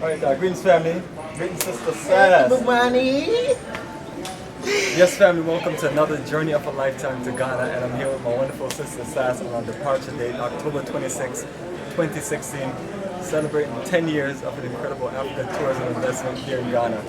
Alright, greetings family. Greetings sister Sass. Good money. Yes family, welcome to another journey of a lifetime to Ghana, and I'm here with my wonderful sister Sass on our departure date, October 26, 2016, celebrating 10 years of an incredible Africa tourism investment here in Ghana.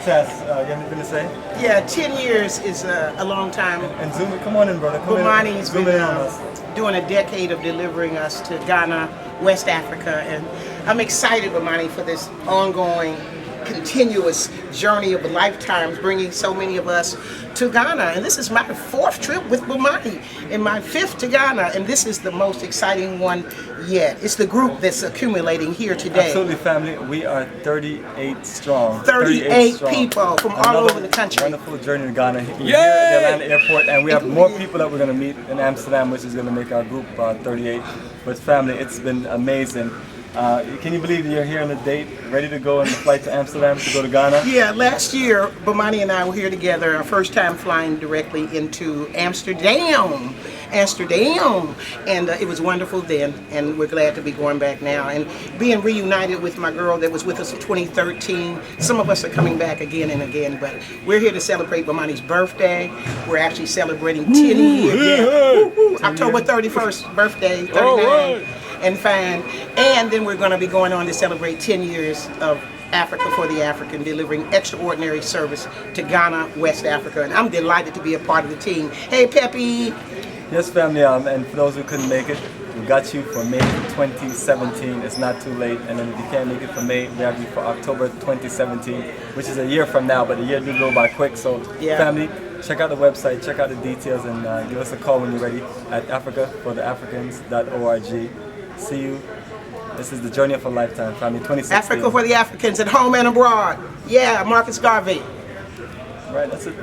Sass, you have anything to say? Yeah, 10 years is a long time. And zoom in, come on in brother. Come Bomani's zoom been in on us. doing a decade of delivering us to Ghana, West Africa, and I'm excited, Bomani, for this ongoing, continuous journey of lifetimes, bringing so many of us to Ghana. And this is my 4th trip with Bomani and my 5th to Ghana, and this is the most exciting one yet. It's the group that's accumulating here today. Absolutely family, we are 38 strong. 38 people from all over the country. Wonderful journey to Ghana. We're here at the Atlanta airport, and we have more people that we're going to meet in Amsterdam, which is going to make our group 38. But family, it's been amazing. Can you believe you're here on the date, ready to go on the flight to Amsterdam to go to Ghana? Yeah, last year, Bomani and I were here together, our first time flying directly into Amsterdam, and it was wonderful then, and we're glad to be going back now, and being reunited with my girl that was with us in 2013. Some of us are coming back again and again, but we're here to celebrate Bomani's birthday. We're actually celebrating 10 years, October 31st birthday, 39. And fine. And then we're going to be going on to celebrate 10 years of Africa for the African, delivering extraordinary service to Ghana, West Africa. And I'm delighted to be a part of the team. Hey, Peppy. Yes, family. And for those who couldn't make it, we got you for May 2017. It's not too late. And then if you can't make it for May, we have you for October 2017, which is a year from now. But the year do go by quick. So, family, check out the website, check out the details, and give us a call when you're ready at africafortheafricans.org. See you. This is the journey of a lifetime, family. 2016. Africa for the Africans at home and abroad. Yeah, Marcus Garvey. Right, that's it.